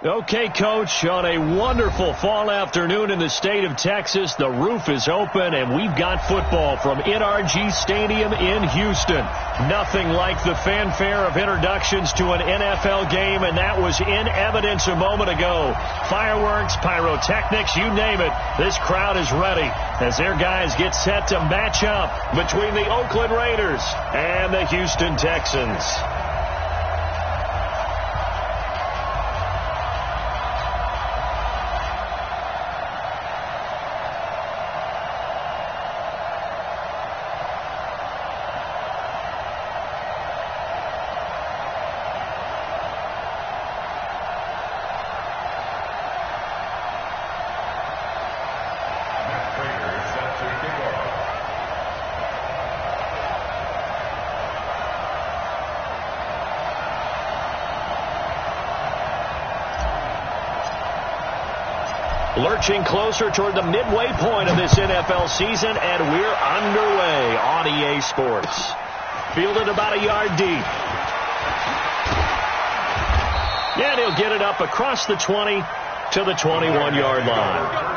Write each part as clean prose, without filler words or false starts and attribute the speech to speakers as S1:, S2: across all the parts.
S1: Okay, Coach, on a wonderful fall afternoon in the state of Texas, the roof is open, and we've got football from NRG Stadium in Houston. Nothing like the fanfare of introductions to an NFL game, and that was in evidence a moment ago. Fireworks, pyrotechnics, you name it. This crowd is ready as their guys get set to match up between the Oakland Raiders and the Houston Texans. Lurching closer toward the midway point of this NFL season, and we're underway on EA Sports. Fielded about a yard deep. And he'll get it up across the 20 to the 21-yard line.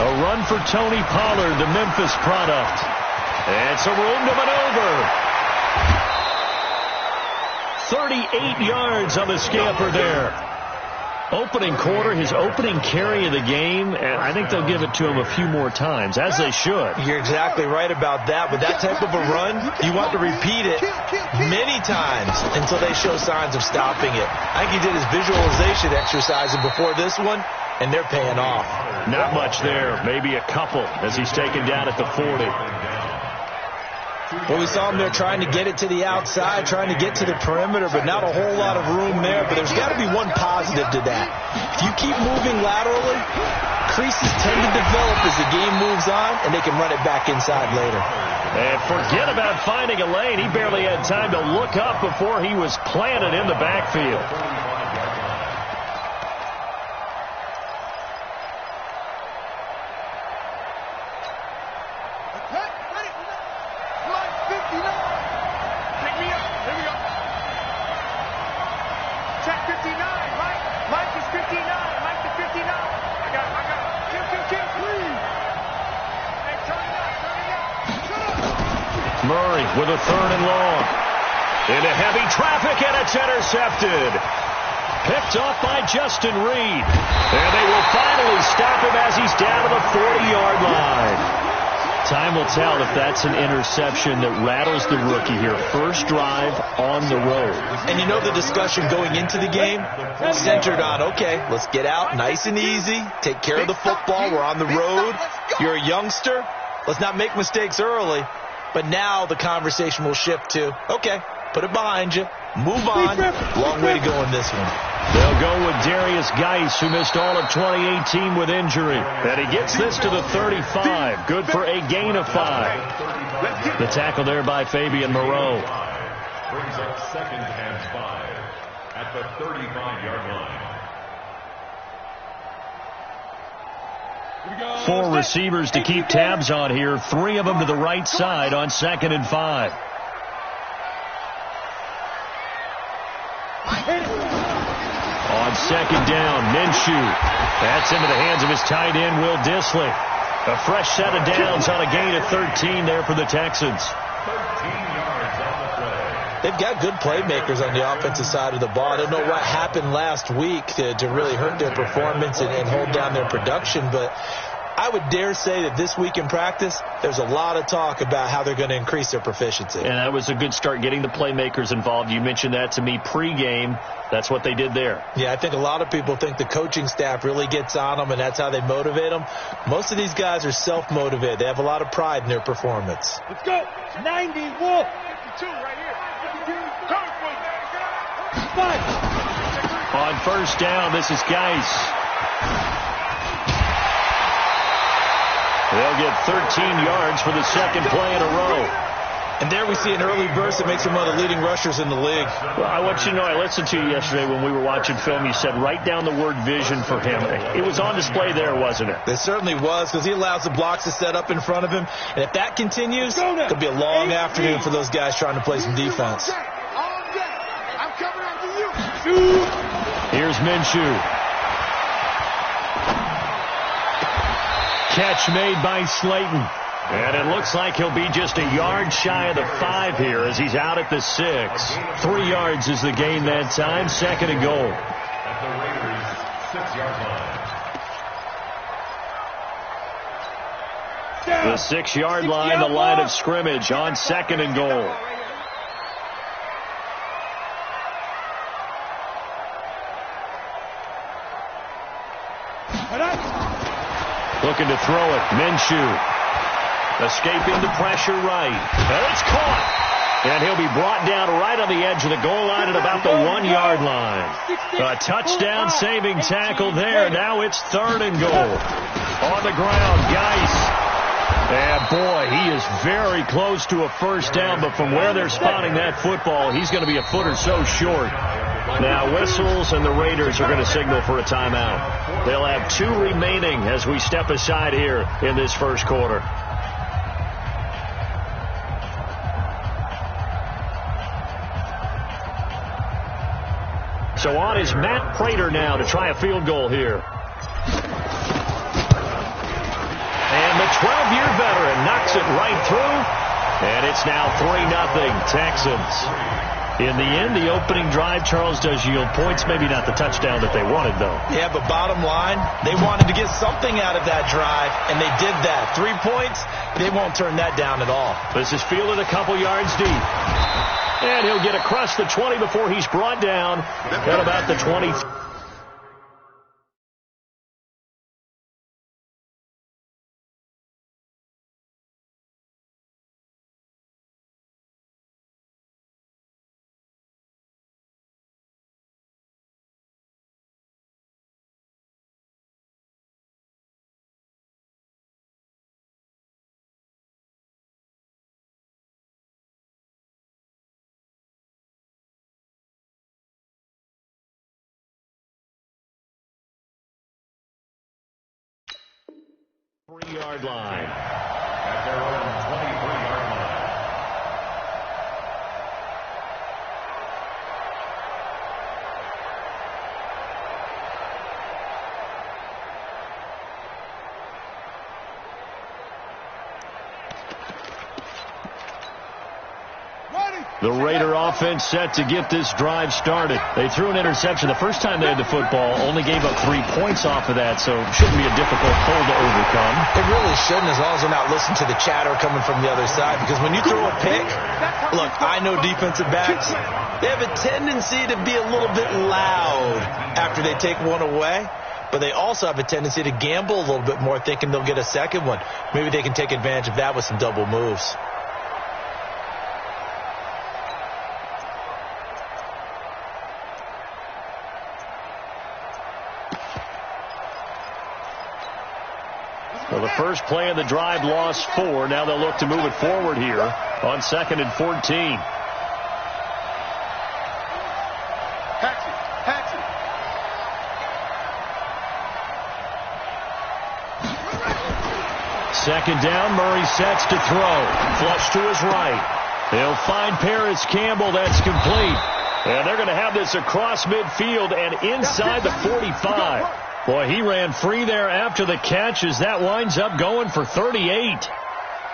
S1: A run for Tony Pollard, the Memphis product. It's a room to maneuver. 38 yards on the scamper there. Opening quarter, his opening carry of the game, and I think they'll give it to him a few more times, as they should.
S2: You're exactly right about that. With that type of a run, you want to repeat it many times until they show signs of stopping it. I think he did his visualization exercises before this one, and they're paying off.
S1: Not much there, maybe a couple, as he's taken down at the 40.
S2: Well, we saw him there trying to get it to the outside, trying to get to the perimeter, but not a whole lot of room there. But there's got to be one positive to that. If you keep moving laterally, creases tend to develop as the game moves on, and they can run it back inside later.
S1: And forget about finding a lane. He barely had time to look up before he was planted in the backfield. Murray with a 3rd and long. Into heavy traffic, and it's intercepted. Picked off by Justin Reed. And they will finally stop him as he's down to the 40-yard line. Time will tell if that's an interception that rattles the rookie here. First drive on the road.
S2: And you know the discussion going into the game centered on, okay, let's get out nice and easy, take care of the football, we're on the road, you're a youngster, let's not make mistakes early. But now the conversation will shift to, okay, put it behind you, move on, long way to go in this one.
S1: They'll go with Darius Geis, who missed all of 2018 with injury. And he gets this to the 35. Good for a gain of 5. The tackle there by Fabian Moreau.
S3: Brings up second and 5 at the 35-yard line.
S1: 4 receivers to keep tabs on here. 3 of them to the right side on 2nd and 5. On 2nd down, Minshew. That's into the hands of his tight end, Will Dissly. A fresh set of downs on a gain of 13 there for the Texans.
S3: 13 yards on the play.
S2: They've got good playmakers on the offensive side of the ball. I don't know what happened last week to really hurt their performance and hold down their production, but I would dare say that this week in practice, there's a lot of talk about how they're going to increase their proficiency.
S1: And that was a good start, getting the playmakers involved. You mentioned that to me pregame. That's what they did there.
S2: Yeah, I think a lot of people think the coaching staff really gets on them, and that's how they motivate them. Most of these guys are self-motivated. They have a lot of pride in their performance.
S4: Let's go. 91. 52 right here.
S1: On first down, this is Geis. They'll get 13 yards for the second play in a row.
S2: And there we see an early burst that makes him one of the leading rushers in the league.
S1: Well, I want you to know, I listened to you yesterday when we were watching film. You said write down the word vision for him. It was on display there, wasn't it?
S2: It certainly was, because he allows the blocks to set up in front of him. And if that continues, it could be a long afternoon for those guys trying to play some defense.
S4: I'm coming after you.
S1: Here's Minshew. Catch made by Slayton. And it looks like he'll be just a yard shy of the 5 here as he's out at the 6. 3 yards is the gain that time. 2nd and goal.
S3: At the Raiders' 6-yard line.
S1: The 6-yard line, the line of scrimmage on 2nd and goal. Looking to throw it. Minshew. Escaping the pressure right. And it's caught. And he'll be brought down right on the edge of the goal line at about the 1-yard line. A touchdown-saving tackle there. Now it's 3rd and goal. On the ground, Geis. And boy, he is very close to a first down, but from where they're spotting that football, he's going to be a foot or so short. Now whistles, and the Raiders are going to signal for a timeout. They'll have 2 remaining as we step aside here in this first quarter. So on is Matt Prater now to try a field goal here. And the 12-year veteran knocks it right through. And it's now 3-0 Texans. In the end, the opening drive, Charles, does yield points. Maybe not the touchdown that they wanted, though.
S2: Yeah, but bottom line, they wanted to get something out of that drive, and they did that. 3 points, they won't turn that down at all.
S1: This is fielded a couple yards deep. And he'll get across the 20 before he's brought down at about the 20. Three-yard line.
S3: At their own 23-yard line.
S4: Ready.
S1: The Raider offense set to get this drive started. They threw an interception the first time they had the football, only gave up 3 points off of that, so it shouldn't be a difficult hole to overcome.
S2: It really shouldn't, as long as they're not listening to the chatter coming from the other side, because when you throw a pick, look, I know defensive backs, they have a tendency to be a little bit loud after they take one away, but they also have a tendency to gamble a little bit more, thinking they'll get a second one. Maybe they can take advantage of that with some double moves.
S1: Well, the first play of the drive lost 4. Now they'll look to move it forward here on 2nd and 14. Second down, Murray sets to throw. Flush to his right. They'll find Paris Campbell. That's complete. And they're going to have this across midfield and inside the 45. Boy, he ran free there after the catch as that winds up going for 38.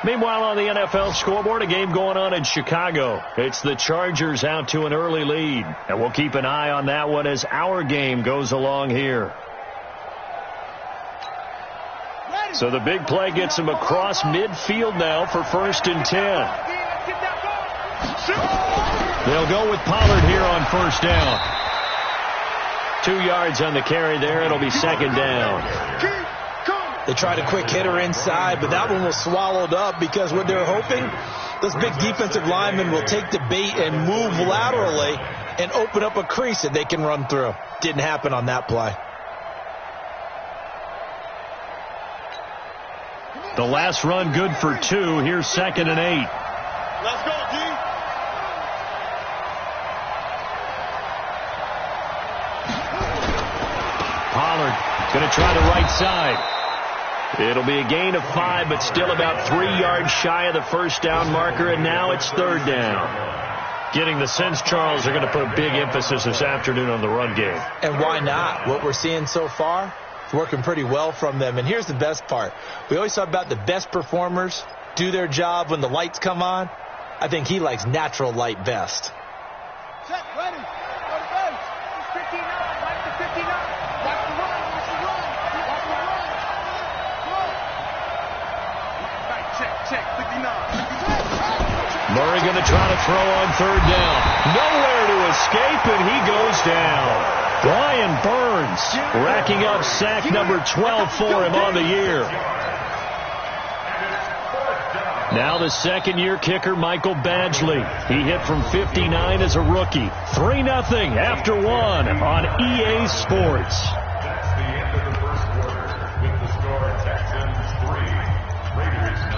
S1: Meanwhile, on the NFL scoreboard, a game going on in Chicago. It's the Chargers out to an early lead. And we'll keep an eye on that one as our game goes along here. So the big play gets him across midfield now for 1st and 10. They'll go with Pollard here on 1st down. 2 yards on the carry there. It'll be 2nd down.
S2: They tried a quick hitter inside, but that one was swallowed up because what they're hoping, those big defensive linemen will take the bait and move laterally and open up a crease that they can run through. Didn't happen on that play.
S1: The last run good for 2. Here's 2nd and 8.
S4: Let's go, D.
S1: Pollard going to try the right side. It'll be a gain of 5, but still about 3 yards shy of the 1st down marker, and now it's 3rd down. Getting the sense, Charles, are going to put a big emphasis this afternoon on the run game.
S2: And why not? What we're seeing so far, it's working pretty well from them. And here's the best part. We always talk about the best performers do their job when the lights come on. I think he likes natural light best.
S4: Check, ready. Go to base. It's 59. Right to 59. Watch the run. Watch the run. Watch the run. Right, check. 59.
S1: Murray going to try to throw on 3rd down. Nowhere to escape, and he goes down. Brian Burns racking up sack number 12 for him on the year. Now the second-year kicker, Michael Badgley. He hit from 59 as a rookie. 3-0 after 1 on EA Sports.
S3: That's the end of the first quarter with the score Texans 3, Raiders 0.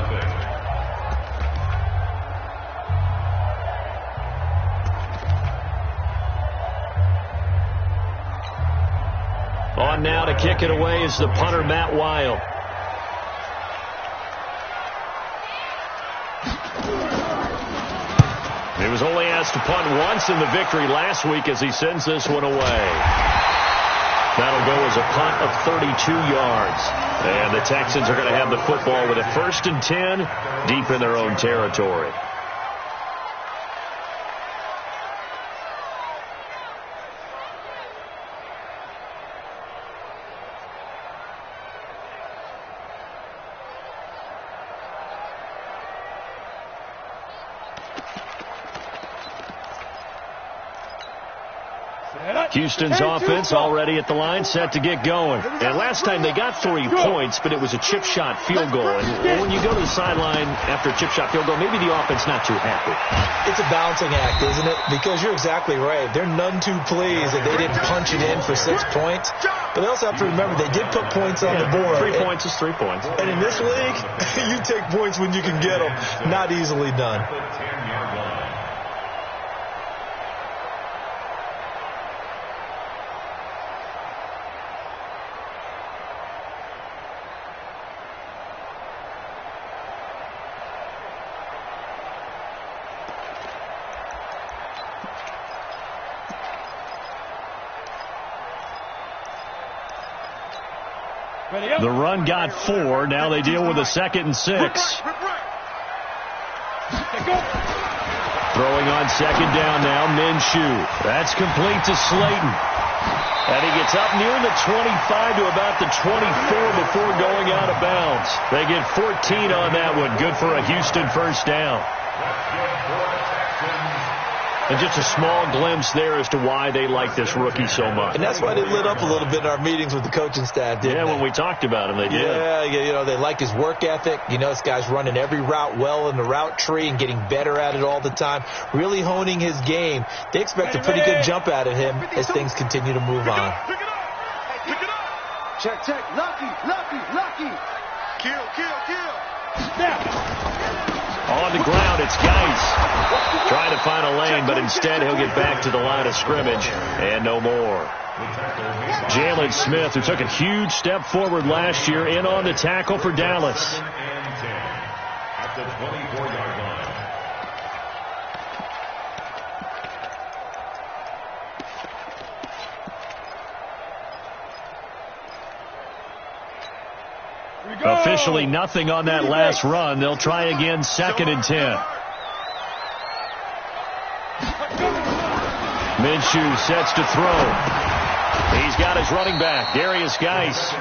S1: On now to kick it away is the punter, Matt Weil. He was only asked to punt once in the victory last week as he sends this one away. That'll go as a punt of 32 yards. And the Texans are going to have the football with a 1st and 10 deep in their own territory. Houston's offense already at the line, set to get going. And last time they got 3 points, but it was a chip shot field goal. And when you go to the sideline after a chip shot field goal, maybe the offense not too happy.
S2: It's a balancing act, isn't it? Because you're exactly right. They're none too pleased that they didn't punch it in for 6 points. But they also have to remember they did put points on the board.
S1: 3 points is 3 points.
S2: And in this league, you take points when you can get them. Not easily done.
S1: The run got 4. Now they deal with a 2nd and 6. Throwing on second down now, Minshew. That's complete to Slayton. And he gets up near the 25 to about the 24 before going out of bounds. They get 14 on that one. Good for a Houston first down. And just a small glimpse there as to why they like this rookie so much.
S2: And that's why they lit up a little bit in our meetings with the coaching staff, didn't they?
S1: When we talked about him, they did.
S2: Yeah, you know, they like his work ethic. You know, this guy's running every route well in the route tree and getting better at it all the time, really honing his game. They expect a pretty good jump out of him as things continue to move on.
S4: Pick it up. Pick it up. Check. Lucky. Kill. Snap.
S1: On the ground, it's Geis. Trying to find a lane, but instead he'll get back to the line of scrimmage and no more. Jalen Smith, who took a huge step forward last year, in on the tackle for Dallas.
S3: At the 24-yard line.
S1: Officially nothing on that last run. They'll try again, 2nd and 10. Minshew sets to throw. He's got his running back, Darius Geis.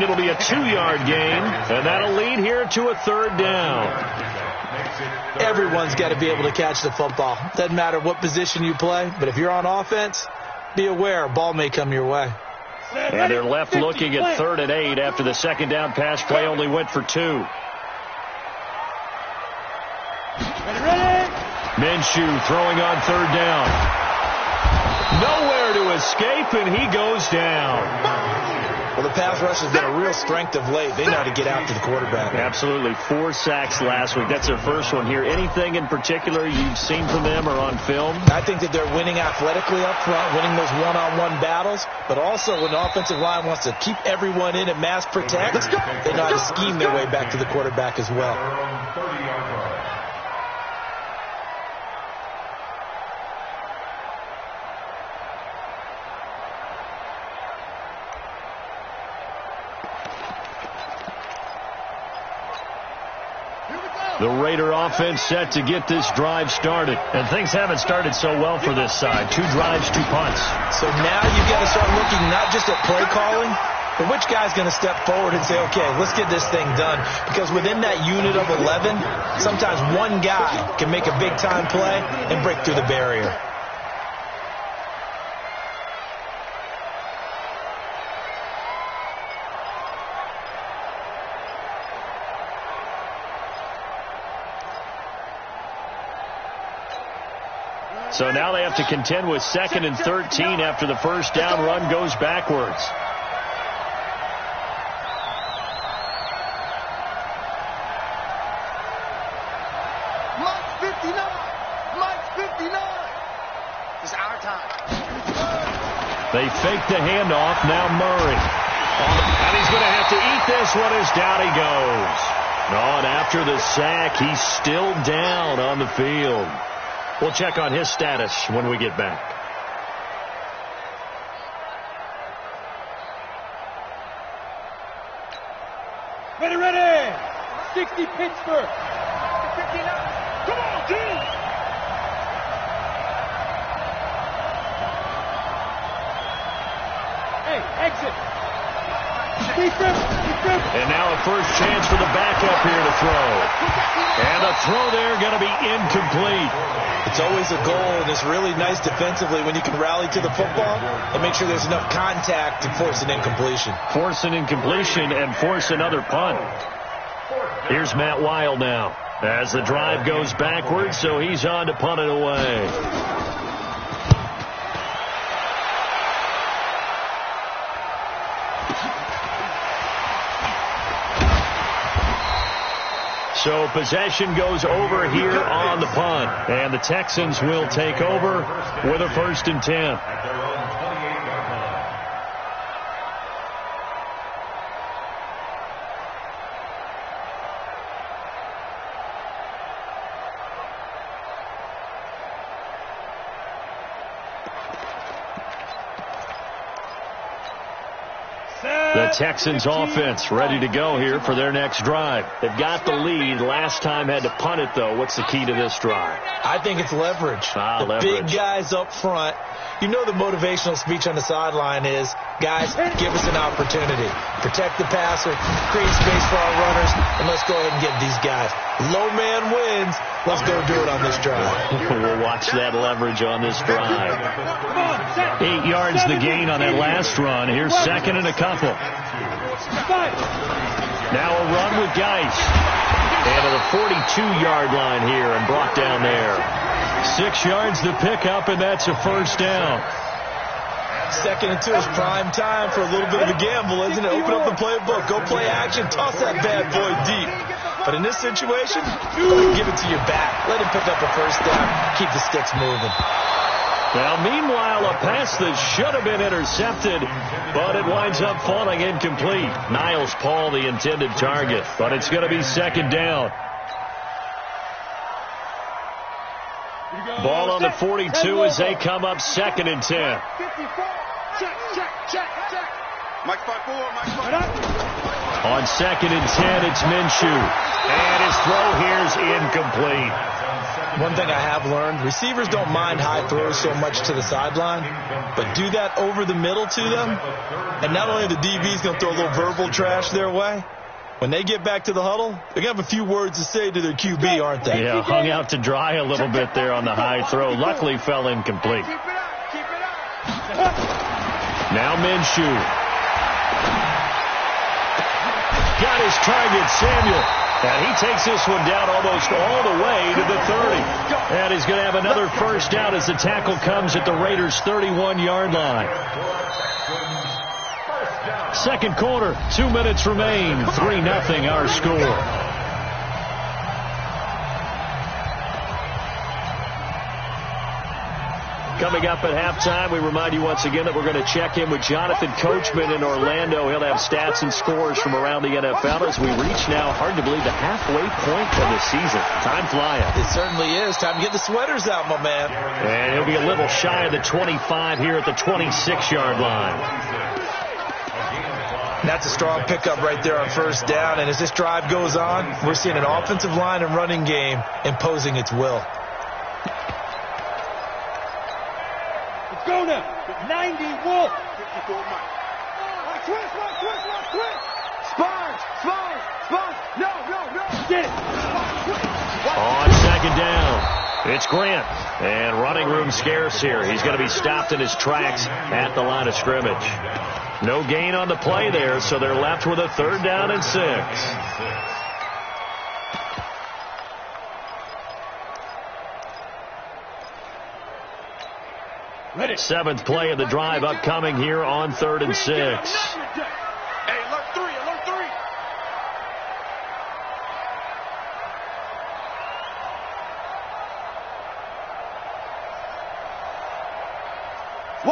S1: It'll be a 2-yard gain, and that'll lead here to a 3rd down.
S2: Everyone's got to be able to catch the football. Doesn't matter what position you play, but if you're on offense, be aware a ball may come your way.
S1: And they're left looking at 3rd and 8 after the 2nd down pass play only went for 2. Minshew throwing on 3rd down. Nowhere to escape, and he goes down.
S2: Well, the pass rush has been a real strength of late. They know how to get after the quarterback.
S1: Absolutely. 4 sacks last week. That's their first one here. Anything in particular you've seen from them or on film?
S2: I think that they're winning athletically up front, winning those one-on-one battles, but also when the offensive line wants to keep everyone in and mass protect, they know how to scheme their way back to the quarterback as well.
S3: 30-yard line.
S1: The Raider offense set to get this drive started. And things haven't started so well for this side. 2 drives, 2 punts.
S2: So now you've got to start looking not just at play calling, but which guy's going to step forward and say, okay, let's get this thing done. Because within that unit of 11, sometimes one guy can make a big-time play and break through the barrier.
S1: So now they have to contend with 2nd and 13 after the first down run goes backwards.
S4: Mike 59. It's our time.
S1: They fake the handoff. Now Murray. And he's going to have to eat this one as down he goes. Oh, and after the sack, he's still down on the field. We'll check on his status when we get back.
S4: Ready. 60 Pittsburgh. 59. Come on, team. Hey, exit.
S1: And now a first chance for the backup here to throw. And the throw there going to be incomplete.
S2: It's always a goal, and it's really nice defensively when you can rally to the football and make sure there's enough contact to force an incompletion.
S1: Force an incompletion and force another punt. Here's Matt Weil now as the drive goes backwards, so he's on to punt it away. So possession goes over here on the punt, and the Texans will take over with a 1st and 10. The The Texans offense ready to go here for their next drive. They've got the lead. Last time had to punt it, though. What's the key to this drive?
S2: I think it's leverage.
S1: Leverage.
S2: Big guys up front. You know the motivational speech on the sideline is, guys, give us an opportunity. Protect the passer, create space for our runners, and let's go ahead and get these guys. Low man wins. Let's go do it on this drive.
S1: We'll watch that leverage on this drive. 8 yards the gain on that last run. Here's second and a couple. Now a run with Geist. And to the 42-yard line here and brought down there. 6 yards to pick up, and that's a first down.
S2: 2nd and 2 is prime time for a little bit of a gamble, isn't it? Open up the playbook. Go play action. Toss that bad boy deep. But in this situation, give it to your back. Let him pick up a first down. Keep the sticks moving.
S1: Now, meanwhile, a pass that should have been intercepted, but it winds up falling incomplete. Niles Paul, the intended target, but it's going to be second down. Ball on the 42 as they come up 2nd and 10.
S3: Mike 5-4, Mike 5-4.
S1: On 2nd and 10, it's Minshew. And his throw here is incomplete.
S2: One thing I have learned, receivers don't mind high throws so much to the sideline, but do that over the middle to them, and not only are the DBs going to throw a little verbal trash their way, when they get back to the huddle, they're going to have a few words to say to their QB, aren't they?
S1: Yeah, hung out to dry a little bit there on the high throw. Luckily fell incomplete. Now Minshew. Got his target, Samuel. And he takes this one down almost all the way to the 30. And he's going to have another first down as the tackle comes at the Raiders' 31-yard line. Second quarter, 2 minutes remain. 3-0 our score. Coming up at halftime, we remind you once again that we're going to check in with Jonathan Coachman in Orlando. He'll have stats and scores from around the NFL as we reach now, hard to believe, the halfway point of the season. Time flying.
S2: It certainly is. Time to get the sweaters out, my man.
S1: And he'll be a little shy of the 25 here at the 26-yard line.
S2: That's a strong pickup right there on first down. And as this drive goes on, we're seeing an offensive line and running game imposing its will.
S4: Go now. 90 Wolf. 54 Mike. Twist. Spines. No. Get it.
S1: On second down, it's Grant. And running room scarce here. He's going to be stopped in his tracks at the line of scrimmage. No gain on the play there, so they're left with a 3rd down and 6.
S4: Ready.
S1: 7th play of the drive upcoming here on 3rd and 6.
S3: Hey, alert 3.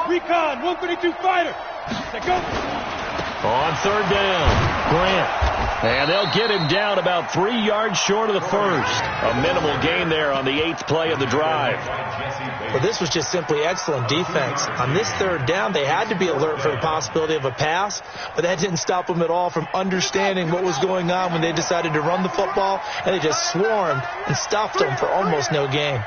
S4: Recon, 132 fighter. Let's go.
S1: On 3rd down, Grant. And they'll get him down about 3 yards short of the first. A minimal gain there on the 8th play of the drive.
S2: Well, this was just simply excellent defense. On this 3rd down, they had to be alert for the possibility of a pass, but that didn't stop them at all from understanding what was going on when they decided to run the football, and they just swarmed and stopped them for almost no gain.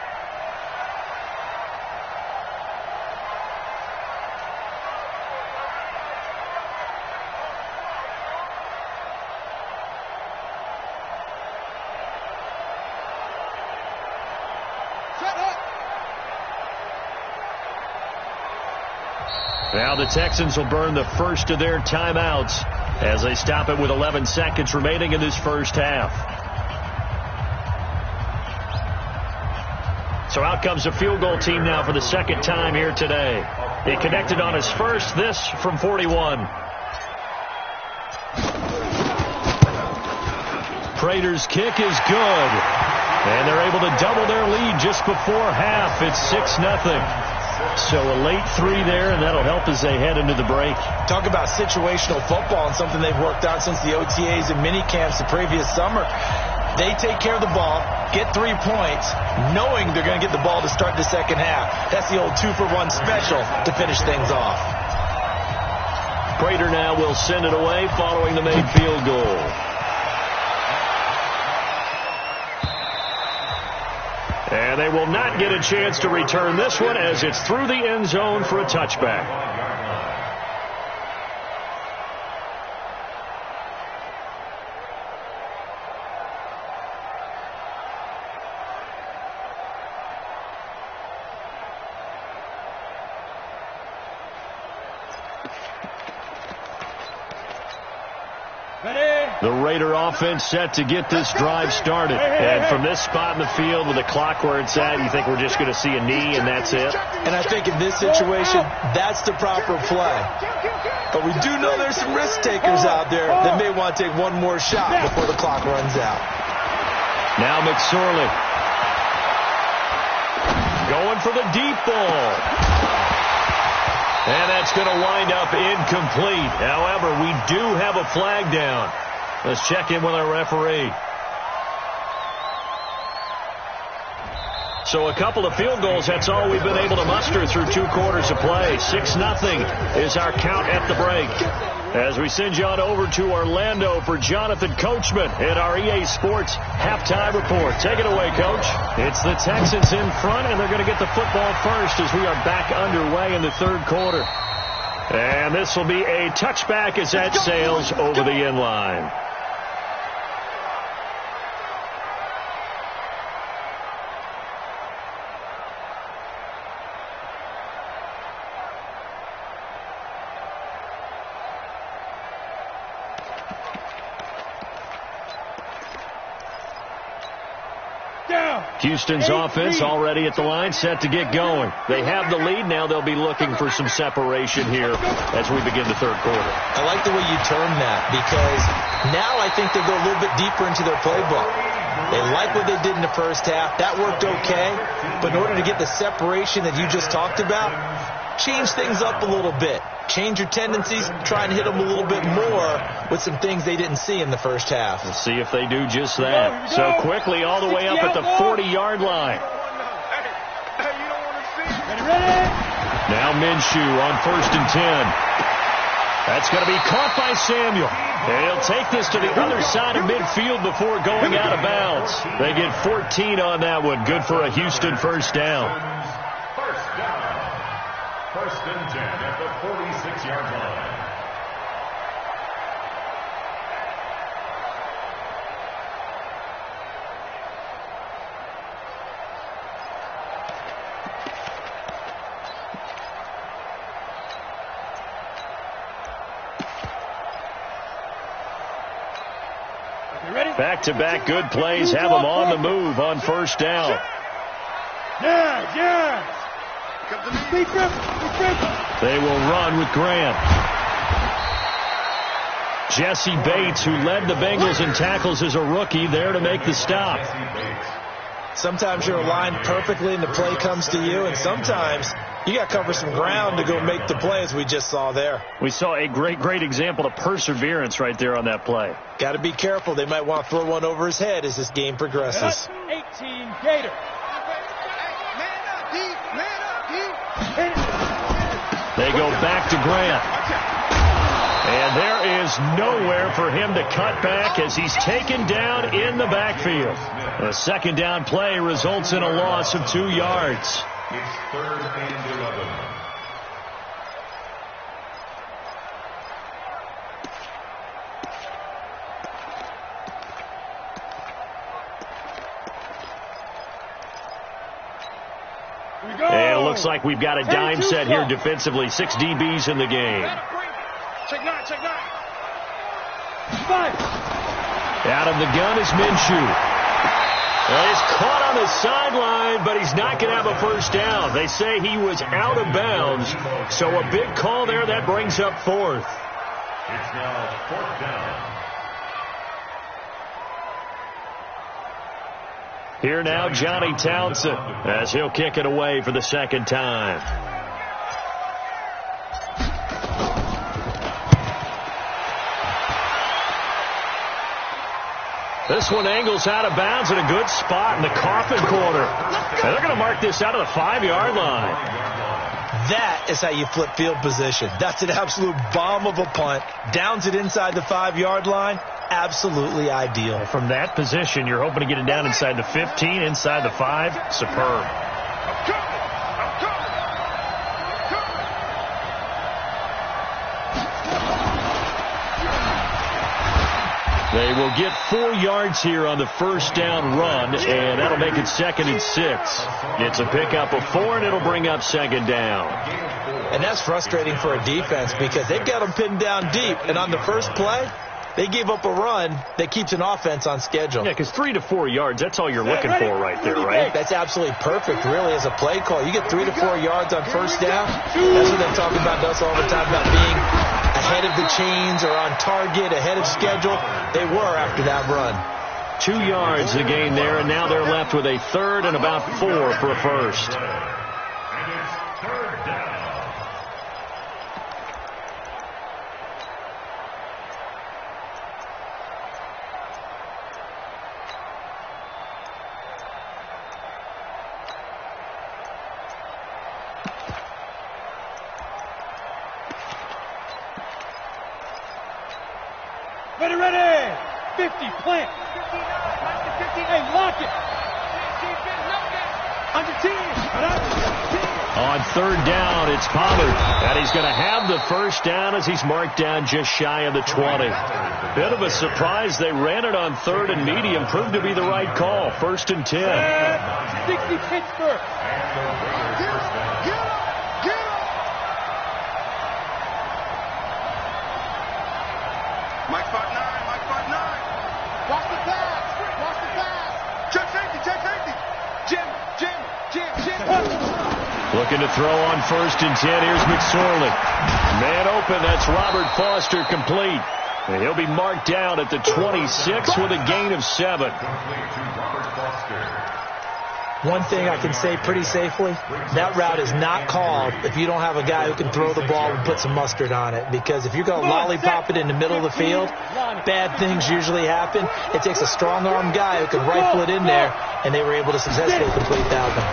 S1: Now the Texans will burn the first of their timeouts as they stop it with 11 seconds remaining in this first half. So out comes the field goal team now for the 2nd time here today. He connected on his first, this from 41. Prater's kick is good. And they're able to double their lead just before half. It's 6-0. So a late 3 there, and that'll help as they head into the break.
S2: Talk about situational football and something they've worked out since the OTAs and mini camps the previous summer. They take care of the ball, get 3 points, knowing they're going to get the ball to start the second half. That's the old 2-for-1 special to finish things off.
S1: Prater now will send it away following the made field goal. And they will not get a chance to return this one as it's through the end zone for a touchback. The Raider offense set to get this drive started. And from this spot in the field with the clock where it's at, you think we're just going to see a knee and that's it?
S2: And I think in this situation, that's the proper play. But we do know there's some risk takers out there that may want to take one more shot before the clock runs out.
S1: Now McSorley going for the deep ball. And that's going to wind up incomplete. However, we do have a flag down. Let's check in with our referee. So a couple of field goals, that's all we've been able to muster through 2 quarters of play. 6-0 is our count at the break. As we send you on over to Orlando for Jonathan Coachman at our EA Sports halftime report. Take it away, Coach. It's the Texans in front, and they're going to get the football first as we are back underway in the 3rd quarter. And this will be a touchback as that sails over the end line. Houston's offense already at the line, set to get going. They have the lead. Now they'll be looking for some separation here as we begin the 3rd quarter.
S2: I like the way you term that, because now I think they go a little bit deeper into their playbook. They like what they did in the first half. That worked okay. But in order to get the separation that you just talked about, change things up a little bit. Change your tendencies, try and hit them a little bit more with some things they didn't see in the first half.
S1: We'll see if they do just that. So quickly all the way up at the 40-yard line. Now Minshew on 1st and 10. That's going to be caught by Samuel. And he'll take this to the other side of midfield before going out of bounds. They get 14 on that one. Good for a Houston first down.
S3: First and 10 at the 46-yard line.
S1: Back-to-back good plays have them on the move on first down. They will run with Grant. Jesse Bates, who led the Bengals in tackles as a rookie, there to make the stop.
S2: Sometimes you're aligned perfectly and the play comes to you, and sometimes you got to cover some ground to go make the play, as we just saw there.
S1: We saw a great example of perseverance right there on that play.
S2: Got to be careful. They might want to throw one over his head as this game progresses.
S4: 18 Gator.
S1: They go back to Grant. And there is nowhere for him to cut back as he's taken down in the backfield. A 2nd down play results in a loss of 2 yards.
S3: It's 3rd and 11.
S1: And it looks like we've got a dime set here defensively. 6 DBs in the game.
S4: Check 9.
S1: Out of the gun is Minshew. Well, he's caught on the sideline, but he's not going to have a first down. They say he was out of bounds, so a big call there. That brings up 4th.
S3: It's now 4th down.
S1: Here now, Johnny Townsend, as he'll kick it away for the 2nd time. This one angles out of bounds in a good spot in the coffin corner. And they're going to mark this out of the 5-yard line.
S2: That is how you flip field position. That's an absolute bomb of a punt. Downs it inside the 5-yard line. Absolutely ideal.
S1: From that position, you're hoping to get it down inside the 15, inside the 5. Superb. They will get 4 yards here on the first down run, and that'll make it 2nd and 6. It's a pickup of 4, and it'll bring up 2nd down.
S2: And that's frustrating for a defense because they've got them pinned down deep, and on the first play, they gave up a run that keeps an offense on schedule.
S1: Yeah, because 3 to 4 yards, that's all you're looking for right there, right?
S2: That's absolutely perfect, really, as a play call. You get 3 to 4 yards on first down. That's what they're talking about us all the time, about being ahead of the chains or on target, ahead of schedule. They were after that run.
S1: 2 yards the gain there, and now they're left with a 3rd and about 4 for a first.
S3: And it's 3rd down.
S4: Ready. 50, plant. hey, lock it. Under 10.
S1: On 3rd down, it's Pollard. And he's going to have the first down as he's marked down just shy of the 20. Bit of a surprise. They ran it on 3rd and medium. Proved to be the right call. 1st and 10.
S4: 60 Pittsburgh.
S5: Mike 5-9. Watch the pass. Check safety. Jim.
S1: Looking to throw on 1st and 10. Here's McSorley. Man open. That's Robert Foster, complete. And he'll be marked down at the 26 with a gain of 7.
S2: One thing I can say pretty safely, that route is not called if you don't have a guy who can throw the ball and put some mustard on it. Because if you're going to lollipop it in the middle of the field, bad things usually happen. It takes a strong-arm guy who can rifle it in there, and they were able to successfully complete that one.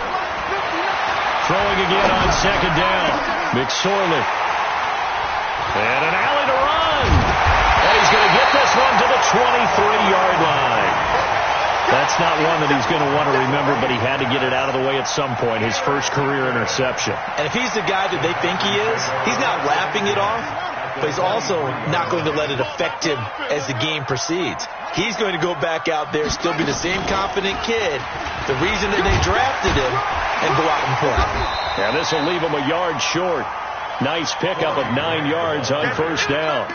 S1: Throwing again on 2nd down. McSorley. And an alley to run. And he's going to get this one to the 23-yard line. That's not one that he's going to want to remember, but he had to get it out of the way at some point, his first career interception.
S2: And if he's the guy that they think he is, he's not lapping it off, but he's also not going to let it affect him as the game proceeds. He's going to go back out there, still be the same confident kid, the reason that they drafted him, and go out and play.
S1: Yeah, this will leave him a yard short. Nice pickup of 9 yards on 1st down.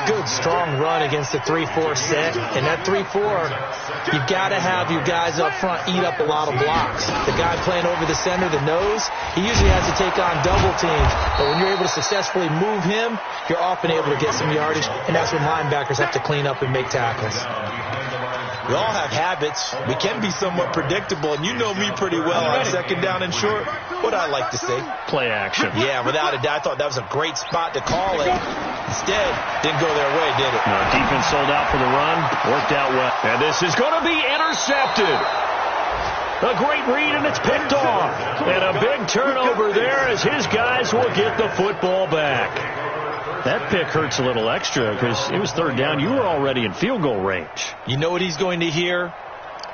S2: Good, strong run against the 3-4 set. And that 3-4, you've got to have your guys up front eat up a lot of blocks. The guy playing over the center, the nose, he usually has to take on double teams. But when you're able to successfully move him, you're often able to get some yardage. And that's when linebackers have to clean up and make tackles. We all have habits. We can be somewhat predictable, and you know me pretty well on 2nd down and short. What I like to say?
S1: Play action.
S2: Yeah, without a doubt. I thought that was a great spot to call it. Instead, didn't go their way, did it?
S1: No, defense sold out for the run. Worked out well. And this is going to be intercepted. A great read, and it's picked off. And a big turnover there as his guys will get the football back. That pick hurts a little extra because it was 3rd down. You were already in field goal range.
S2: You know what he's going to hear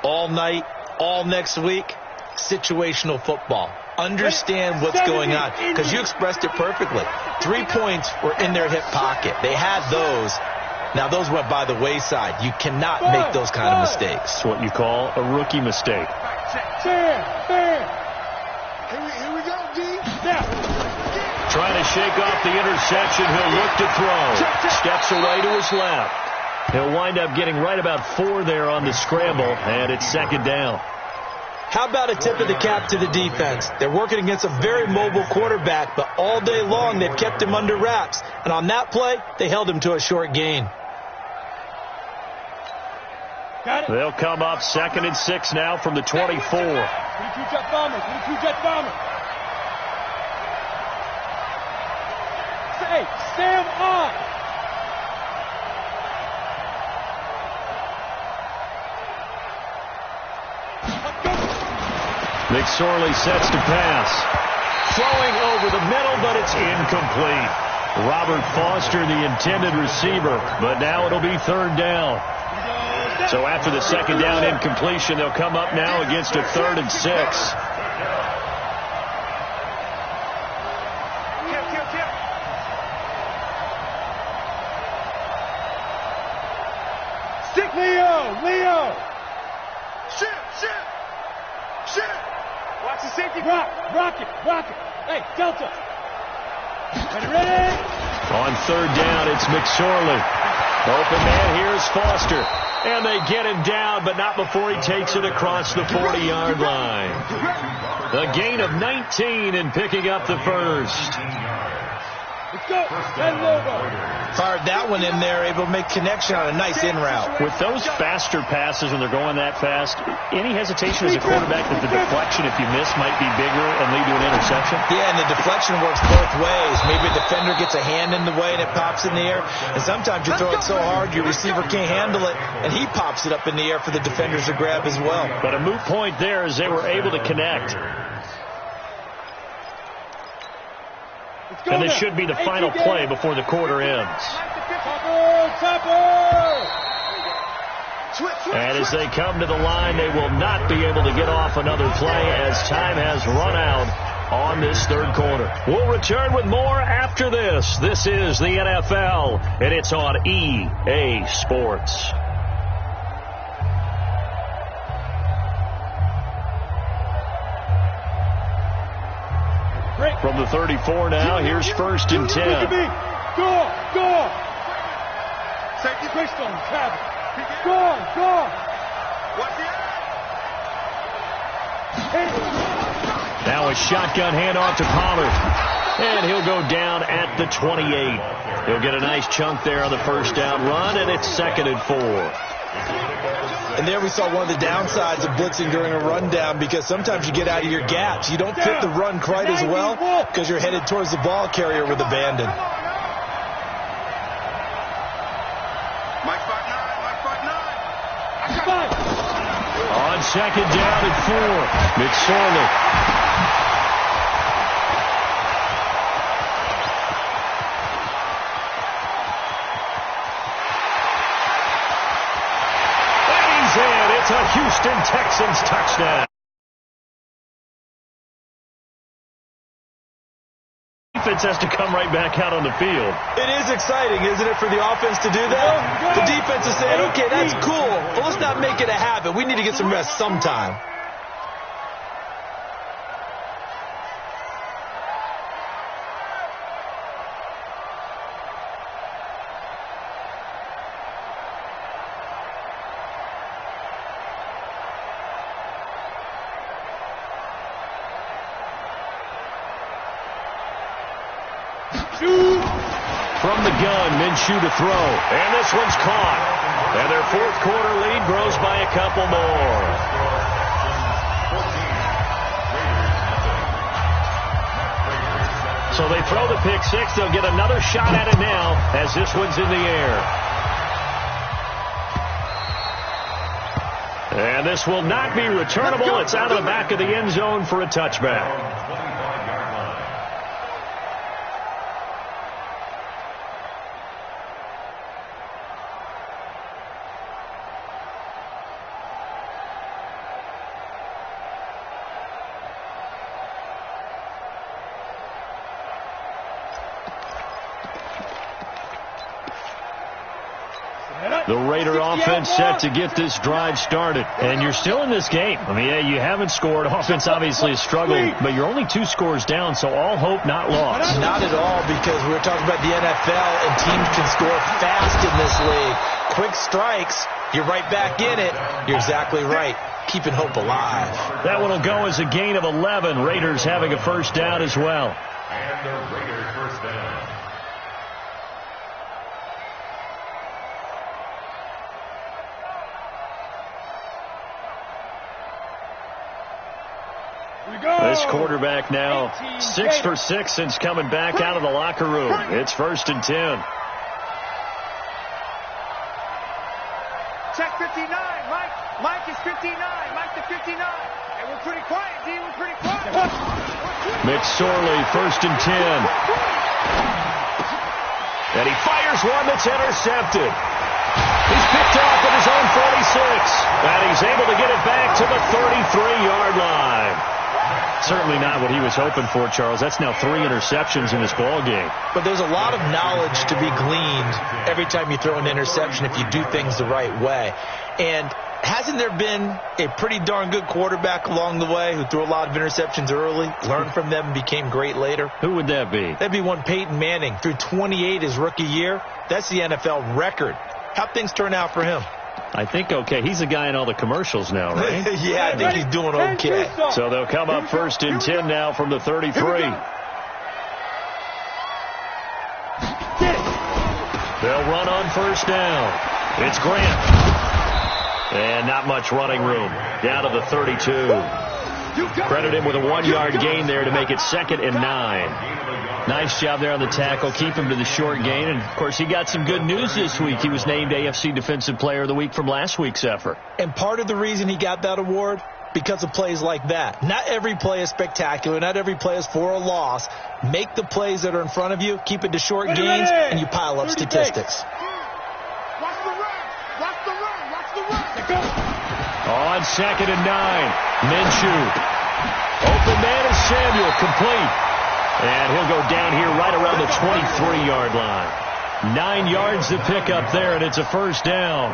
S2: all night, all next week? Situational football. Understand what's going on, because you expressed it perfectly. 3 points were in their hip pocket. They had those. Now, those went by the wayside. You cannot make those kind of mistakes.
S1: It's what you call a rookie mistake.
S5: Here we go, D.
S1: Trying to shake off the interception. He'll look to throw. Steps away to his left. He'll wind up getting right about 4 there on the scramble, and it's 2nd down.
S2: How about a tip of the cap to the defense? They're working against a very mobile quarterback, but all day long they've kept him under wraps. And on that play, they held him to a short gain.
S1: They'll come up 2nd and 6 now from the 24.
S4: 22 jet bomber. Hey, Sam on.
S1: McSorley sets to pass. Throwing over the middle, but it's incomplete. Robert Foster, the intended receiver, but now it'll be third down. So after the second down incompletion, they'll come up now against a 3rd and 6.
S5: Stick Leo! Shit! Watch the safety. Rock it. Hey, Delta. Ready?
S1: On third down, it's McSorley. Open man, here's Foster. And they get him down, but not before he takes it across the 40-yard line. A gain of 19 and picking up the first.
S5: Let's go.
S2: Fired that one in there, able to make connection on a nice in route.
S1: With those faster passes when they're going that fast, any hesitation as a quarterback that the deflection, if you miss, might be bigger and lead to an interception?
S2: Yeah, and the deflection works both ways. Maybe a defender gets a hand in the way and it pops in the air. And sometimes you throw it so hard your receiver can't handle it, and he pops it up in the air for the defenders to grab as well.
S1: But a moot point there as they were able to connect. And this should be the final play before the quarter ends. And as they come to the line, they will not be able to get off another play as time has run out on this third quarter. We'll return with more after this. This is the NFL, and it's on EA Sports. From the 34 now, here's 1st and 10.
S5: Go! Safety Quickstone, cabin. Go! What's the
S1: Now a shotgun handoff to Pollard. And he'll go down at the 28. He'll get a nice chunk there on the first down run, and it's 2nd and 4.
S2: And there we saw one of the downsides of blitzing during a rundown, because sometimes you get out of your gaps. You don't fit the run quite as well because you're headed towards the ball carrier with abandon.
S5: Mike 5'9".
S1: On 2nd down at 4, McSorley. It's a Houston Texans touchdown. Defense has to come right back out on the field.
S2: It is exciting, isn't it, for the offense to do that? The defense is saying, okay, that's cool, but let's not make it a habit. We need to get some rest sometime.
S1: From the gun, Minshew to throw. And this one's caught. And their 4th quarter lead grows by a couple more. So they throw the pick 6. They'll get another shot at it now as this one's in the air. And this will not be returnable. It's out of the back of the end zone for a touchback. The Raider offense set to get this drive started. And you're still in this game. I mean, yeah, you haven't scored. Offense obviously has struggled, but you're only 2 scores down, so all hope not lost.
S2: Not at all, because we're talking about the NFL, and teams can score fast in this league. Quick strikes, you're right back in it. You're exactly right. Keeping hope alive.
S1: That one will go as a gain of 11. Raiders having a first down as well.
S3: And the Raiders first down.
S1: This quarterback now 6 for 6 since coming back out of the locker room. It's 1st and 10.
S4: Check 59. Mike is 59. Mike to 59. Hey, we're pretty quiet, D. We're pretty quiet.
S1: McSorley, 1st and 10. And he fires one that's intercepted. He's picked off at his own 46. And he's able to get it back to the 33-yard line. Certainly not what he was hoping for, Charles. That's now 3 interceptions in this ball game.
S2: But there's a lot of knowledge to be gleaned every time you throw an interception if you do things the right way. And hasn't there been a pretty darn good quarterback along the way who threw a lot of interceptions early, learned from them, and became great later?
S1: Who would that be?
S2: That'd be one Peyton Manning. Threw 28 his rookie year. That's the NFL record. How'd things turn out for him?
S1: I think okay. He's a guy in all the commercials now, right?
S2: Yeah, I think he's doing okay.
S1: So they'll come up 1st and 10 now from the 33. They'll run on 1st down. It's Grant. And not much running room. Down to the 32. Credit him with a 1-yard gain there to make it 2nd and 9. Nice job there on the tackle. Keep him to the short gain. And, of course, he got some good news this week. He was named AFC Defensive Player of the Week from last week's effort.
S2: And part of the reason he got that award, because of plays like that. Not every play is spectacular. Not every play is for a loss. Make the plays that are in front of you, keep it to short gains, and you pile up statistics.
S4: Watch the run. Watch the run. Watch the run. Go.
S1: On 2nd and 9, Minshew. Open man is Samuel, complete. And he'll go down here right around the 23-yard line. 9 yards to pick up there, and it's a 1st down.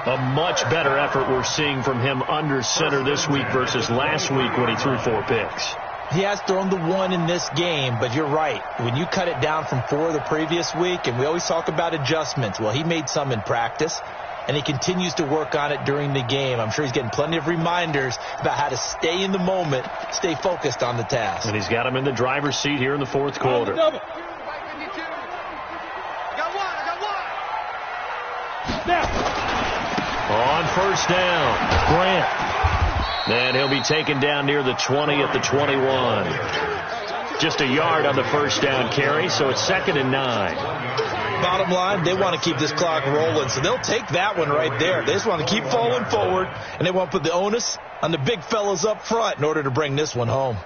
S1: A much better effort we're seeing from him under center this week versus last week when he threw 4 picks.
S2: He has thrown the 1 in this game, but you're right. When you cut it down from 4 the previous week, and we always talk about adjustments, well, he made some in practice, and he continues to work on it during the game. I'm sure he's getting plenty of reminders about how to stay in the moment, stay focused on the task.
S1: And he's got him in the driver's seat here in the 4th quarter.
S4: I got one.
S1: On 1st down, Grant. And he'll be taken down near the 20 at the 21. Just a yard on the 1st down carry, so it's 2nd and 9.
S2: Bottom line, they want to keep this clock rolling, so they'll take that one right there. They just want to keep falling forward, and they want to put the onus on the big fellas up front in order to bring this one home.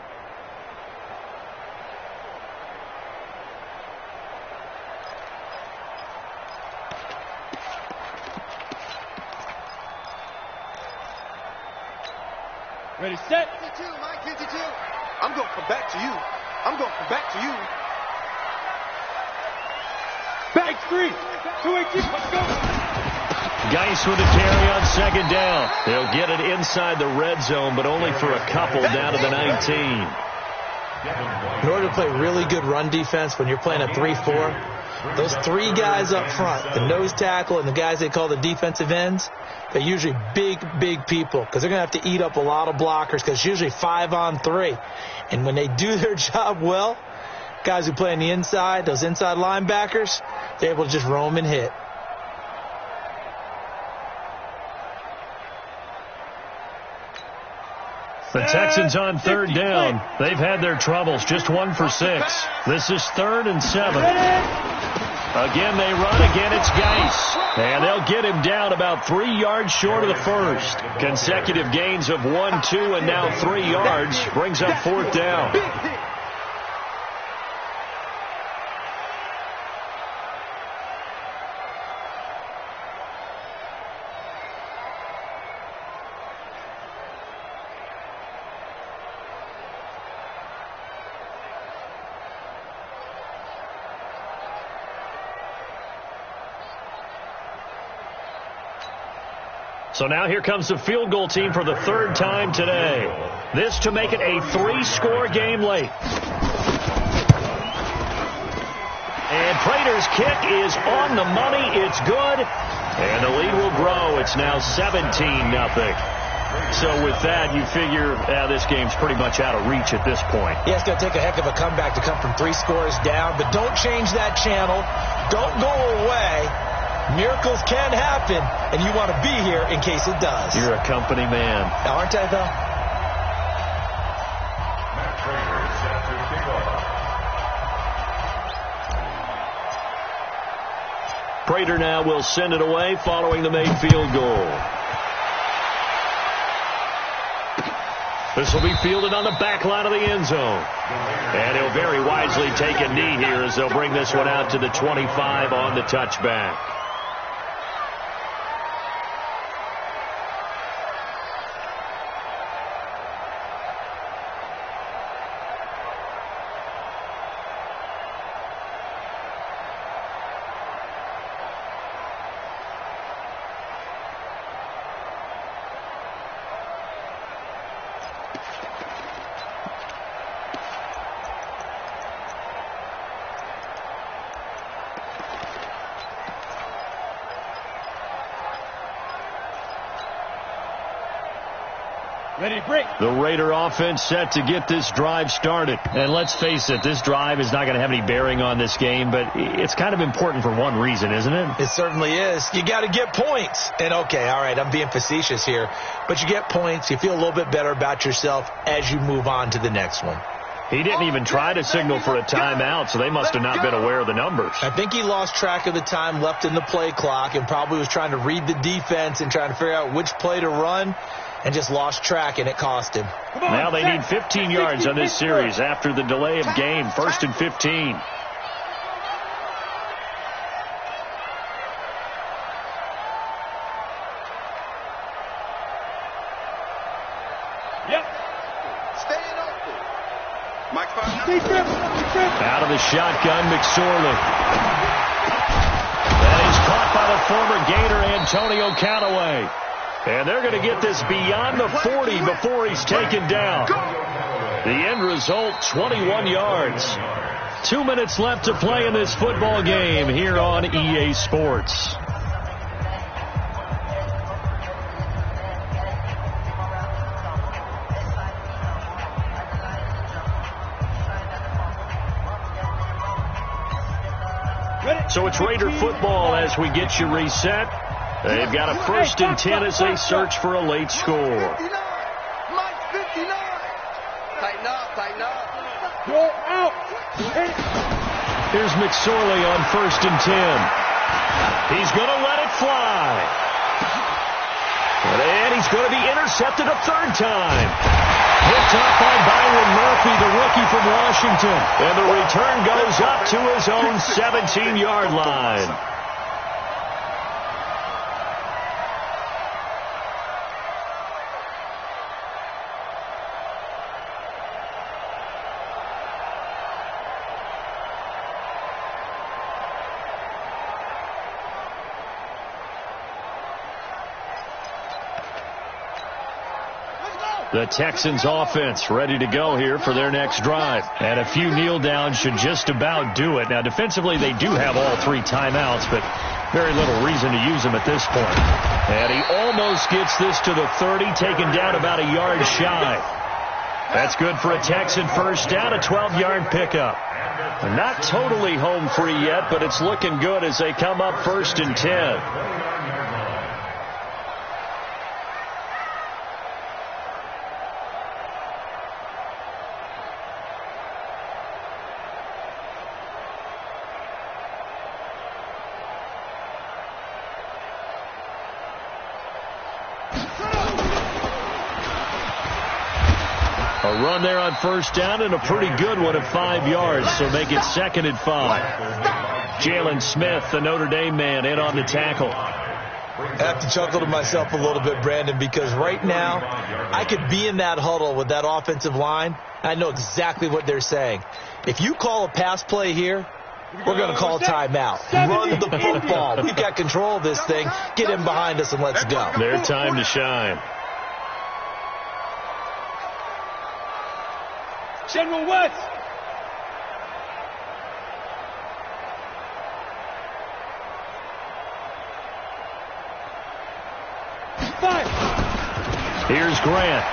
S5: Ready, set.
S4: 52, Mike, 52. I'm going to come back to you. I'm going to come back to you.
S5: Back 3. 2-18. Let's go.
S1: Geis with a carry on 2nd down. They'll get it inside the red zone, but only for a couple down to the 19.
S2: In order to play really good run defense when you're playing a 3-4, those 3 guys up front, the nose tackle and the guys they call the defensive ends, they're usually big people because they're going to have to eat up a lot of blockers because it's usually 5-on-3. And when they do their job well, guys who play on the inside, those inside linebackers, they're able to just roam and hit.
S1: The Texans on 3rd down. They've had their troubles. Just 1 for 6. This is 3rd and 7. Again, they run. Again, it's Geis. And they'll get him down about 3 yards short of the 1st. Consecutive gains of 1, 2, and now 3 yards. Brings up 4th down. So now here comes the field goal team for the 3rd time today. This to make it a 3-score game late. And Prater's kick is on the money. It's good. And the lead will grow. It's now 17-0. So with that, you figure this game's pretty much out of reach at this point.
S2: Yeah, it's going to take a heck of a comeback to come from 3 scores down. But don't change that channel. Don't go away. Miracles can happen, and you want to be here in case it does.
S1: You're a company man.
S2: Aren't I, though?
S3: Matt Prater is set to kick off.
S1: Prater now will send it away following the made field goal. This will be fielded on the back line of the end zone. And he'll very wisely take a knee here as they'll bring this one out to the 25 on the touchback.
S5: Ready to break.
S1: The Raider offense set to get this drive started. And let's face it, this drive is not going to have any bearing on this game, but it's kind of important for one reason, isn't it?
S2: It certainly is. You got to get points. And, okay, all right, I'm being facetious here, but you get points. You feel a little bit better about yourself as you move on to the next one.
S1: He didn't even try to signal for a timeout, so they must have not been aware of the numbers.
S2: I think he lost track of the time left in the play clock and probably was trying to read the defense and trying to figure out which play to run, and just lost track, and it cost him.
S1: Now they need 15 yards on this series after the delay of game. 1st and 15.
S5: Yep.
S4: Staying open. Mike
S1: Out of the shotgun, McSorley. And he's caught by the former Gator, Antonio Callaway. And they're going to get this beyond the 40 before he's taken down. The end result, 21 yards. 2 minutes left to play in this football game here on EA Sports. So it's Raider football as we get you reset. They've got a 1st and 10 as they search for a late score.
S4: Mike 59. Tighten up.
S5: Go out.
S1: Here's McSorley on 1st and 10. He's going to let it fly. And he's going to be intercepted a 3rd time. Picked up by Byron Murphy, the rookie from Washington. And the return goes up to his own 17-yard line. The Texans offense ready to go here for their next drive. And a few kneel downs should just about do it. Now, defensively, they do have all 3 timeouts, but very little reason to use them at this point. And he almost gets this to the 30, taken down about a yard shy. That's good for a Texan first down, a 12-yard pickup. Not totally home free yet, but it's looking good as they come up 1st and 10. A run there on 1st down and a pretty good one at 5 yards, so make it 2nd and 5. Jalen Smith, the Notre Dame man, in on the tackle.
S2: I have to chuckle to myself a little bit, Brandon, because right now I could be in that huddle with that offensive line. I know exactly what they're saying. If you call a pass play here, we're going to call timeout. Run the football. We've got control of this thing. Get in behind us and let's go.
S1: Their time to shine.
S5: General West. Fire.
S1: Here's Grant.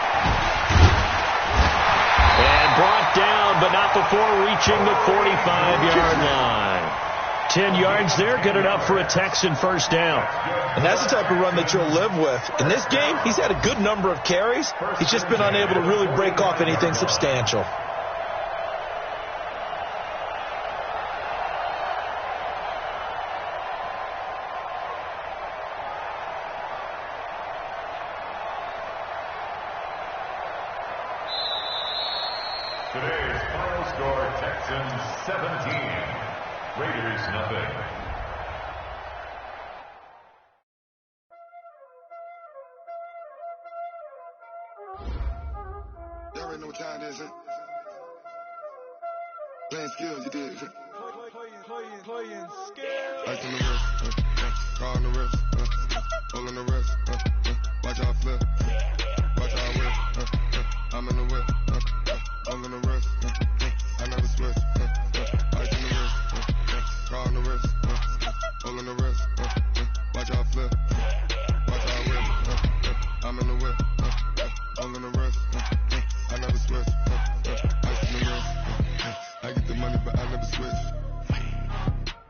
S1: And brought down, but not before reaching the 45-yard line. 10 yards there, good enough for a Texan first down.
S2: And that's the type of run that you'll live with. In this game, he's had a good number of carries. He's just been unable to really break off anything substantial.
S3: score, Texans 17, Raiders nothing.
S6: Y'all already know what time it is, huh? Playing skills, you did.
S5: Playing skills.
S6: Ice on the wrist, car on the wrist, hole in the wrist, watch how I flip, watch how I whip, I'm in the whip, hole in the wrist, I never switch, ice on the wrist, car on the wrist, hole in the wrist, watch how I flip, watch how I whip, I'm in the whip, hole in the wrist, I never switch, ice on the wrist, I get the money but I never switch.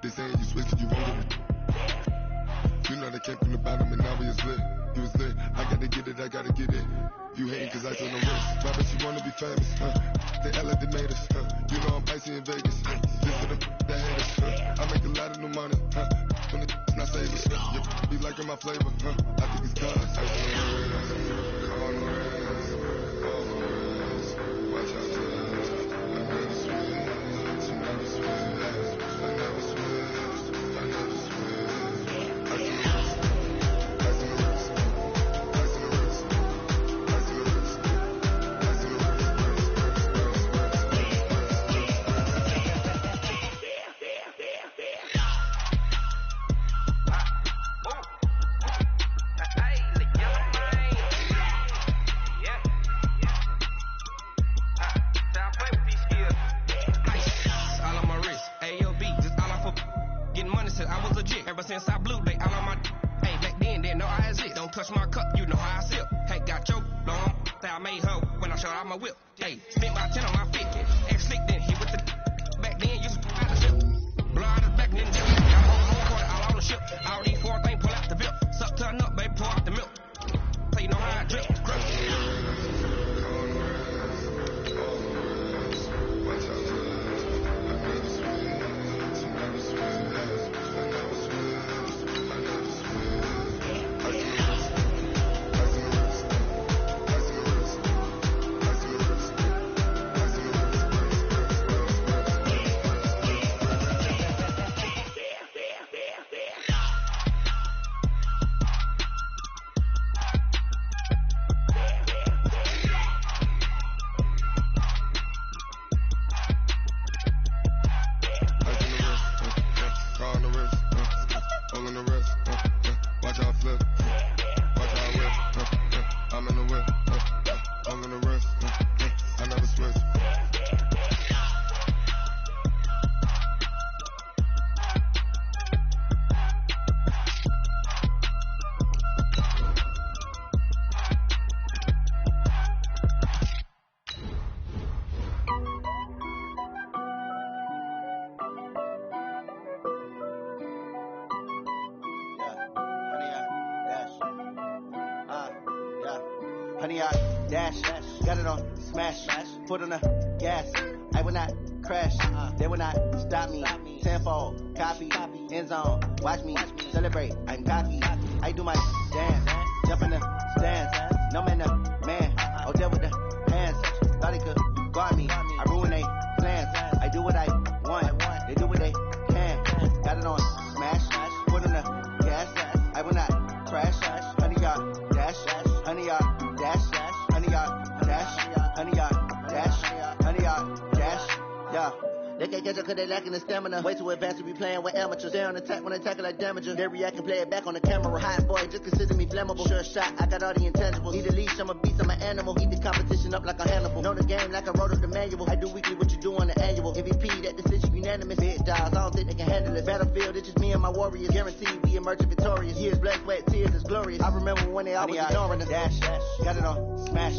S6: They saying you switch 'cause you won't get it. You know they came from the bottom and now we is lit. You was lit, I gotta get it, I gotta get it. You hating 'cause I told no risk. Try but she wanna be famous, They act like they made us, You know I'm icy in Vegas, Just for the that hate us, I make a lot of new money, When the not save us, You be liking my flavor, I think it's cause ice on the wrist, car on the wrist, all the wrist, watch out for this. I never switch, I never switch, I never switch, I never switch. Ice on the wrist, ice on the wrist, ice on the wrist, ice on the wrist, ice on the wrist,
S7: Ever since I blew, they all on my. Hey, back then, didn't know I exist. Don't touch my cup, you know how I sip. Hey, got your long. That I made her when I showed out my whip. Hey, spent about 10 on my 50. Ex slick, then hit with the. Back then, used to out the ship. Blow out the back, then dip. Got home court, all on the ship. All these four things, pull out the VIP. Suck, turn up, baby, pour out the milk. So you know how I drip.
S8: Honey, I dash, got it on smash, put on the gas. I will not crash, they will not stop me. Tenfold, copy, end zone, watch me celebrate. I'm cocky, I do my dance, jump in the stands. No man, the man, oh there with the hands. Thought he could guard me, I ruin they plans. I do what I want, they do what they can. Got it on smash, put on the gas. I will not crash, honey, y'all dash, honey, y'all dash, honey, y'all dash, honey, y'all dash, honey, y'all dash, yeah. They can't catch up cause they lacking the stamina. Way too advanced to be playing with amateurs. Stay on attack when attack like damager. They react and play it back on the camera. Hot boy, just consider me flammable. Sure shot, I got all the intangibles. Need a leash, I'm a beast, I'm an animal. Eat the competition up like a Hannibal. Know the game like I wrote up the manual. I do weekly what you do on the annual. MVP, that decision unanimous. Big dogs, I don't think they can handle it. Battlefield, it's just me and my warriors. Guaranteed we emerge victorious. Years, blood, sweat, tears, it's glorious. I remember when they always ignoring us. Dash, got it on smash,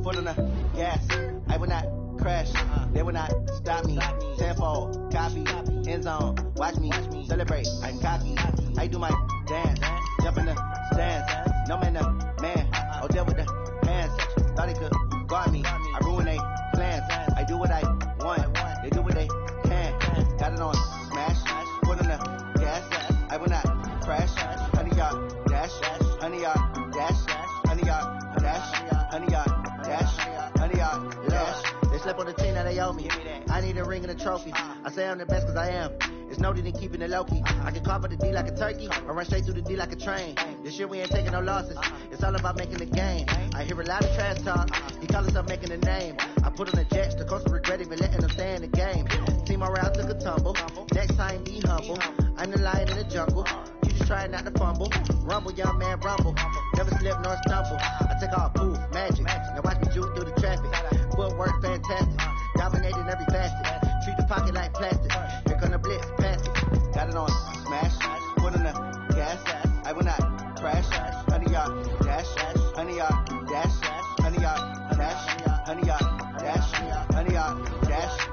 S8: foot on the gas. I will not crash, they will not stop me. Tenfold, copy, end zone, watch me celebrate. I'm cocky, I do my dance, jump in the stands. No man, the man, oh there with the hands. Thought he could guard me, I ruin they plans. I do what I want, they do what they can. Got it on smash, put on the gas. I will not crash, honey y'all dash, honey y'all dash, honey y'all dash, honey y'all dash, honey y'all dash. They slept on the team that they owe me. I need a a trophy. I say I'm the best cause I am. It's noted in keeping it low-key. I can carve up the D like a turkey or run straight through the D like a train. This year we ain't taking no losses. It's all about making the game. I hear a lot of trash talk. He call himself making a name. I put on the jets. The coach will regret even letting them stay in the game. Team morale took a tumble. Next time be humble. I'm the lion in the jungle. You just try not to fumble. Rumble, young man, rumble. Never slip nor stumble. I take all poof, magic. Now watch me juke through the traffic. Footwork fantastic. Dominating every facet. Treat the pocket like plastic. Here come the blitz, pass it. Got it on smash. Put on the gas. I will not crash. 100 yard dash. 100 yard dash. 100 yard dash. 100 yard dash. 100 yard dash.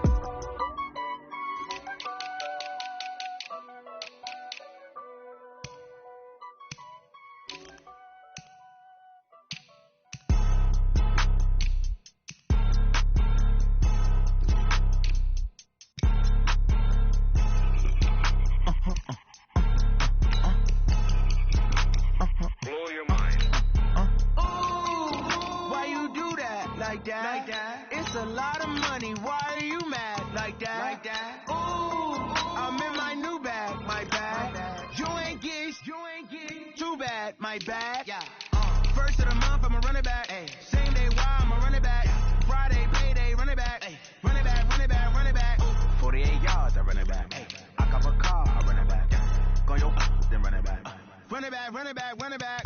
S9: It's a lot of money. Why are you mad like that? Ooh, I'm in my new bag, my bad. You ain't get too bad, my bad. First of the month, I'ma run it back. Same day, why I'ma run it back. Friday, payday, run it back. Run it back, run it back, run it back. 48 yards, I run it back. I cop a car, I run it back. Go your then run it back. Run it back, run it back, run it back.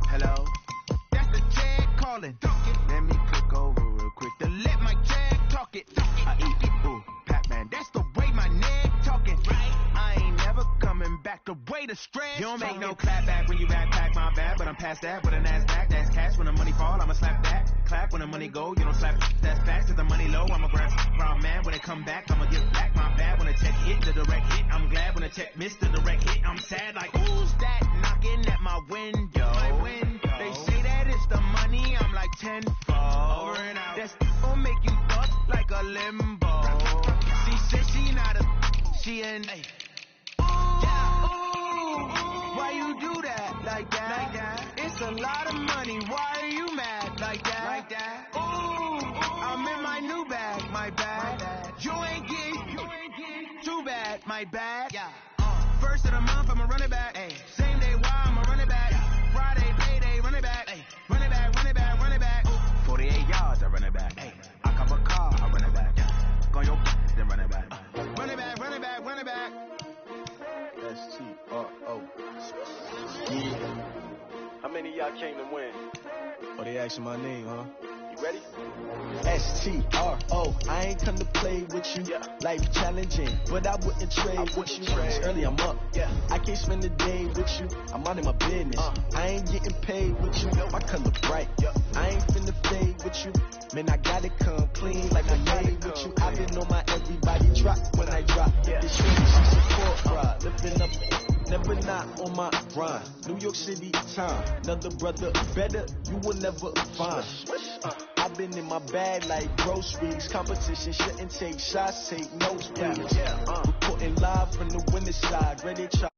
S9: Hello, that's the check calling. Let me click over real quick to let my check talk it. I eat it, ooh, Pac-Man, that's the way my neck talking. I ain't never coming back the way the stretch. You don't make no clap back when you backpack, my bad, but I'm past that with a NASDAQ. That's cash when the money fall, I'ma slap that. Clap when the money go, you don't slap. That's fast cause the money low, I'ma grab round man when it come back, I'ma get back. My bad when the check hit, the direct hit. I'm glad when the check missed the direct hit. I'm sad like, who's that knocking at my window? They say that it's the money, I'm like tenfold. Over and out. That's gon' make you fuck like a limbo. She said she not a, she an why you do that like that? It's a lot of money. Why are you mad like that? Ooh, I'm in my new bag, my bad. You ain't get too bad, my bad. First of the month, I'ma run it back. Same day, why I'ma run it back. Friday, payday, run it back. Run it back, run it back, run it back. 48 yards, I run it back. I cop a car, I run it back. Go your then run it back. Run it back, run it back, run it back.
S2: S-T-R-O. Yeah. How many of y'all came to win? Oh, they asking my name, huh? You ready? S-T-R-O. I ain't come to play with you. Life challenging, but I wouldn't trade with you. Early I'm up. I can't spend the day with you. I'm out in my business. I ain't getting paid with you. My color bright. I ain't finna fade with you. Man, I gotta come clean like I made with you. I've been on my everybody drop when I drop. This shit, she support ride. Lifting up, never not on my grind. New York City time. Another brother better, you will never find. I've been in my bag like groceries. Competition shouldn't take shots, take notes, please. Reporting live from the winning side. Ready to try.